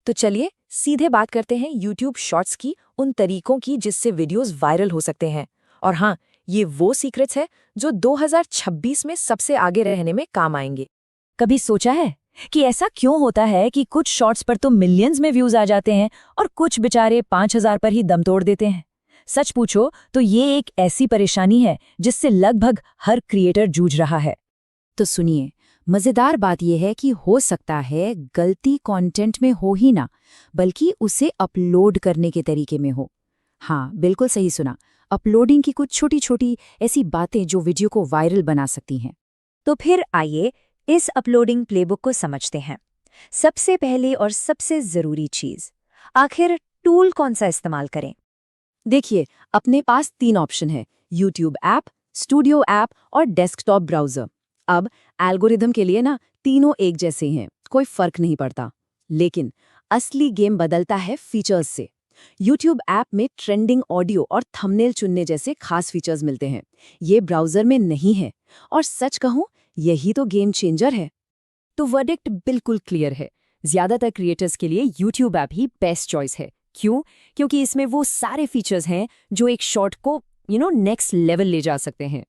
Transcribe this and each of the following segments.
तो चलिए सीधे बात करते हैं YouTube शॉर्ट्स की, उन तरीकों की जिससे वीडियोस वायरल हो सकते हैं। और हाँ, ये वो सीक्रेट्स है जो 2026 में सबसे आगे रहने में काम आएंगे। कभी सोचा है कि ऐसा क्यों होता है कि कुछ शॉर्ट्स पर तो मिलियंस में व्यूज आ जाते हैं और कुछ बेचारे 5,000 पर ही दम तोड़ देते हैं? सच पूछो तो ये एक ऐसी परेशानी है जिससे लगभग हर क्रिएटर जूझ रहा है। तो सुनिए, मजेदार बात यह है कि हो सकता है गलती कंटेंट में हो ही ना, बल्कि उसे अपलोड करने के तरीके में हो। हाँ, बिल्कुल सही सुना। अपलोडिंग की कुछ छोटी छोटी ऐसी बातें जो वीडियो को वायरल बना सकती हैं। तो फिर आइए इस अपलोडिंग प्लेबुक को समझते हैं। सबसे पहले और सबसे जरूरी चीज, आखिर टूल कौन सा इस्तेमाल करें? देखिए, अपने पास 3 ऑप्शन है: यूट्यूब ऐप, स्टूडियो ऐप और डेस्कटॉप ब्राउजर। अब एल्गोरिदम के लिए ना तीनों एक जैसे हैं, कोई फर्क नहीं पड़ता। लेकिन असली गेम बदलता है फीचर्स से। यूट्यूब ऐप में ट्रेंडिंग ऑडियो और थंबनेल चुनने जैसे खास फीचर्स मिलते हैं। ये ब्राउजर में नहीं है, और सच कहूं, यही तो गेम चेंजर है। तो वर्डिक्ट बिल्कुल क्लियर है। ज्यादातर क्रिएटर्स के लिए यूट्यूब ऐप ही बेस्ट चॉइस है। क्यों? क्योंकि इसमें वो सारे फीचर्स हैं जो एक शॉर्ट को नेक्स्ट लेवल ले जा सकते हैं।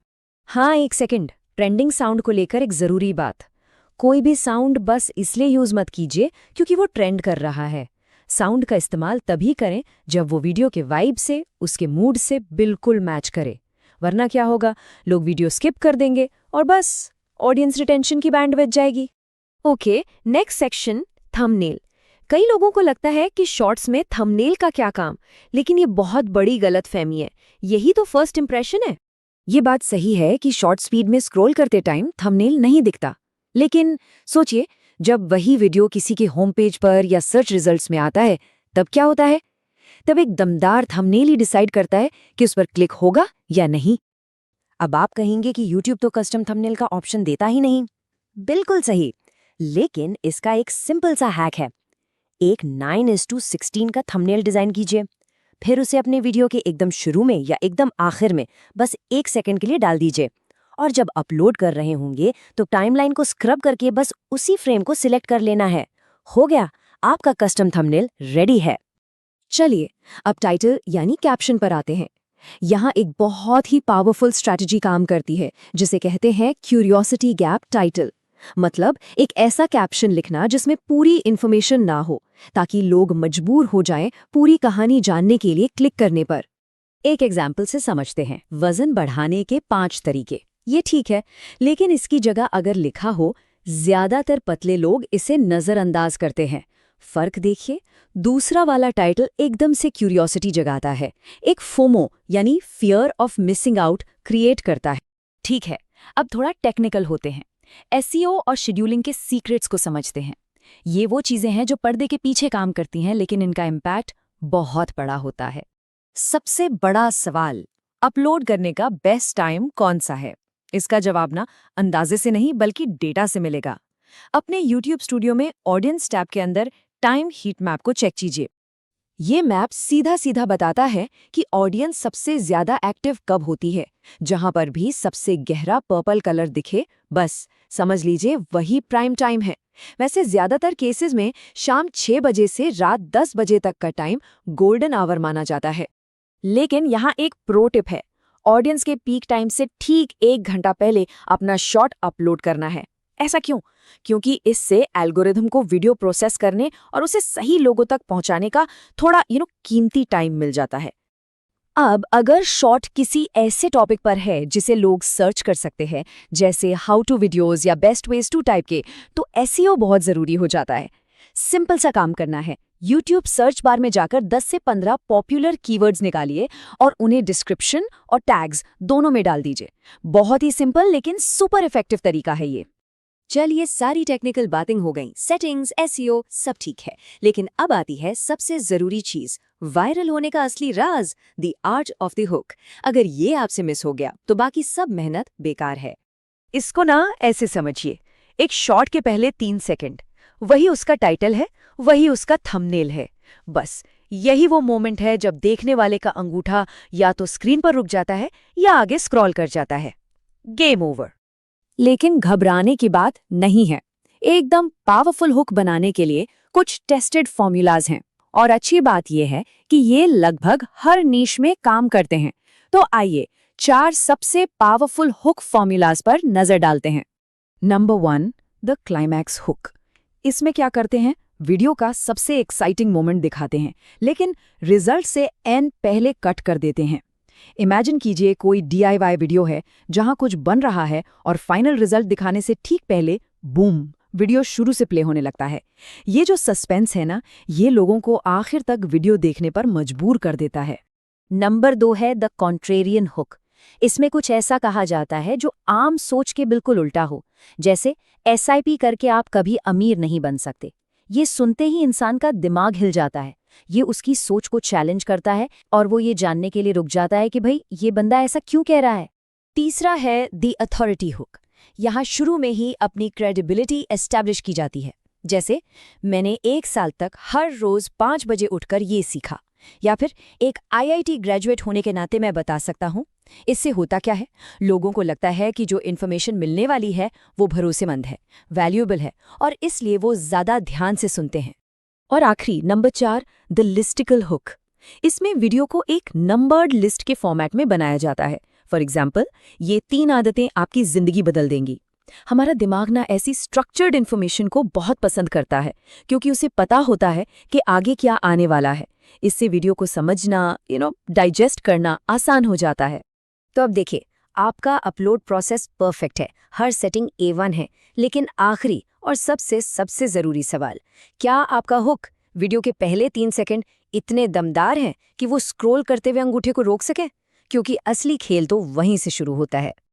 हाँ, एक सेकंड, ट्रेंडिंग साउंड को लेकर एक जरूरी बात। कोई भी साउंड बस इसलिए यूज मत कीजिए क्योंकि वो ट्रेंड कर रहा है। साउंड का इस्तेमाल तभी करें जब वो वीडियो के वाइब से, उसके मूड से बिल्कुल मैच करे। वरना क्या होगा, लोग वीडियो स्किप कर देंगे और बस ऑडियंस रिटेंशन की बैंड बज जाएगी। Okay, next section, thumbnail. कई लोगों को लगता है कि शॉर्ट्स में थंबनेल का क्या काम, लेकिन ये बहुत बड़ी गलतफहमी है। यही तो फर्स्ट इंप्रेशन है। ये बात सही है कि शॉर्ट स्पीड में स्क्रॉल करते टाइम थंबनेल नहीं दिखता, लेकिन सोचिए, जब वही वीडियो किसी के होम पेज पर या सर्च रिजल्ट्स में आता है, तब क्या होता है? तब एक दमदार थंबनेल ही डिसाइड करता है कि उस पर क्लिक होगा या नहीं। अब आप कहेंगे कि YouTube तो कस्टम थंबनेल का ऑप्शन देता ही नहीं। बिल्कुल सही, लेकिन इसका एक सिंपल सा हैक है। एक 9:16 का थंबनेल डिजाइन कीजिए, फिर उसे अपने वीडियो के एकदम शुरू में या एकदम आखिर में बस 1 सेकंड के लिए डाल दीजिए। और जब अपलोड कर रहे होंगे तो टाइमलाइन को स्क्रब करके बस उसी फ्रेम को सिलेक्ट कर लेना है। हो गया, आपका कस्टम थंबनेल रेडी है। चलिए, अब टाइटल यानी कैप्शन पर आते हैं। यहाँ एक बहुत ही पावरफुल स्ट्रैटेजी काम करती है, जिसे कहते हैं क्यूरियोसिटी गैप टाइटल। मतलब एक ऐसा कैप्शन लिखना जिसमें पूरी इन्फॉर्मेशन ना हो, ताकि लोग मजबूर हो जाएं पूरी कहानी जानने के लिए क्लिक करने पर। एक एग्जाम्पल से समझते हैं। वजन बढ़ाने के 5 तरीके। ये ठीक है, लेकिन इसकी जगह अगर लिखा हो, ज्यादातर पतले लोग इसे नजरअंदाज करते हैं। फर्क देखिए, दूसरा वाला टाइटल एकदम से क्यूरियोसिटी जगाता है, एक फोमो यानी fear of missing out create करता है। ठीक है, अब थोड़ा टेक्निकल होते हैं। एसईओ और शेड्यूलिंग के सीक्रेट्स को समझते हैं। ये वो चीजें हैं जो पर्दे के पीछे काम करती हैं, लेकिन इनका इम्पैक्ट बहुत बड़ा होता है। सबसे बड़ा सवाल, अपलोड करने का बेस्ट टाइम कौन सा है? इसका जवाब ना अंदाजे से नहीं बल्कि डेटा से मिलेगा। अपने YouTube स्टूडियो में ऑडियंस टैब के अंदर टाइम हीट मैप को चेक कीजिए। ये मैप सीधा सीधा बताता है कि ऑडियंस सबसे ज्यादा एक्टिव कब होती है। जहां पर भी सबसे गहरा पर्पल कलर दिखे, बस समझ लीजिए वही प्राइम टाइम है। वैसे ज्यादातर केसेस में शाम 6 बजे से रात 10 बजे तक का टाइम गोल्डन आवर माना जाता है। लेकिन यहाँ एक प्रो टिप है, ऑडियंस के पीक टाइम से ठीक 1 घंटा पहले अपना शॉट अपलोड करना है। ऐसा क्यों? क्योंकि इससे एल्गोरिथम को वीडियो प्रोसेस करने और उसे सही लोगों तक पहुंचाने का थोड़ा कीमती टाइम मिल जाता है। अब अगर शॉर्ट किसी ऐसे टॉपिक पर है जिसे लोग सर्च कर सकते हैं, जैसे हाउ टू वीडियोस या बेस्ट वेज टू टाइप के, तो एसईओ बहुत जरूरी हो जाता है। सिंपल सा काम करना है, YouTube सर्च बार में जाकर 10 से 15 पॉपुलर कीवर्ड्स निकालिए और उन्हें डिस्क्रिप्शन और टैग्स दोनों में डाल दीजिए। बहुत ही सिंपल लेकिन सुपर इफेक्टिव तरीका है ये। चलिए, सारी टेक्निकल बातें हो गईं, सेटिंग्स, एसईओ सब ठीक है, लेकिन अब आती है सबसे जरूरी चीज, वायरल होने का असली राज, the art of the hook. अगर ये आपसे मिस हो गया तो बाकी सब मेहनत बेकार है। इसको ना ऐसे समझिए, एक शॉर्ट के पहले 3 सेकंड, वही उसका टाइटल है, वही उसका थंबनेल है। बस यही वो मोमेंट है जब देखने वाले का अंगूठा या तो स्क्रीन पर रुक जाता है या आगे स्क्रॉल कर जाता है। Game over. लेकिन घबराने की बात नहीं है। एकदम पावरफुल हुक बनाने के लिए कुछ टेस्टेड फॉर्मूलाज हैं और अच्छी बात यह है कि ये लगभग हर नीश में काम करते हैं। तो आइए 4 सबसे पावरफुल हुक फॉर्मूलाज पर नजर डालते हैं। Number 1, the climax hook. इसमें क्या करते हैं, वीडियो का सबसे एक्साइटिंग मोमेंट दिखाते हैं, लेकिन रिजल्ट से एन पहले कट कर देते हैं। इमेजिन कीजिए कोई DIY वीडियो है जहां कुछ बन रहा है और फाइनल रिजल्ट दिखाने से ठीक पहले बूम, वीडियो शुरू से प्ले होने लगता है। ये जो सस्पेंस है ना, ये लोगों को आखिर तक वीडियो देखने पर मजबूर कर देता है। नंबर 2 है द कॉन्ट्रेरियन हुक। इसमें कुछ ऐसा कहा जाता है जो आम सोच के बिल्कुल उल्टा हो, जैसे SIP करके आप कभी अमीर नहीं बन सकते। ये सुनते ही इंसान का दिमाग हिल जाता है। ये उसकी सोच को चैलेंज करता है और वो ये जानने के लिए रुक जाता है कि भाई ये बंदा ऐसा क्यों कह रहा है। तीसरा है द अथॉरिटी हुक। यहाँ शुरू में ही अपनी क्रेडिबिलिटी एस्टैब्लिश की जाती है, जैसे मैंने 1 साल तक हर रोज 5 बजे उठकर ये सीखा, या फिर एक IIT ग्रेजुएट होने के नाते मैं बता सकता हूँ। इससे होता क्या है, लोगों को लगता है कि जो इन्फॉर्मेशन मिलने वाली है वो भरोसेमंद है, वैल्यूएबल है, और इसलिए वो ज्यादा ध्यान से सुनते हैं। और आखिरी नंबर 4, द लिस्टिकल हुक। इसमें वीडियो को एक नंबर्ड लिस्ट के फॉर्मेट में बनाया जाता है। फॉर एग्जाम्पल, ये 3 आदतें आपकी जिंदगी बदल देंगी। हमारा दिमाग ना ऐसी स्ट्रक्चर्ड इन्फॉर्मेशन को बहुत पसंद करता है, क्योंकि उसे पता होता है कि आगे क्या आने वाला है। इससे वीडियो को समझना, डाइजेस्ट करना आसान हो जाता है। तो अब देखिए, आपका अपलोड प्रोसेस परफेक्ट है, हर सेटिंग A1 है, लेकिन आखिरी और सबसे ज़रूरी सवाल, क्या आपका हुक वीडियो के पहले 3 सेकंड इतने दमदार हैं कि वो स्क्रॉल करते हुए अंगूठे को रोक सके? क्योंकि असली खेल तो वहीं से शुरू होता है।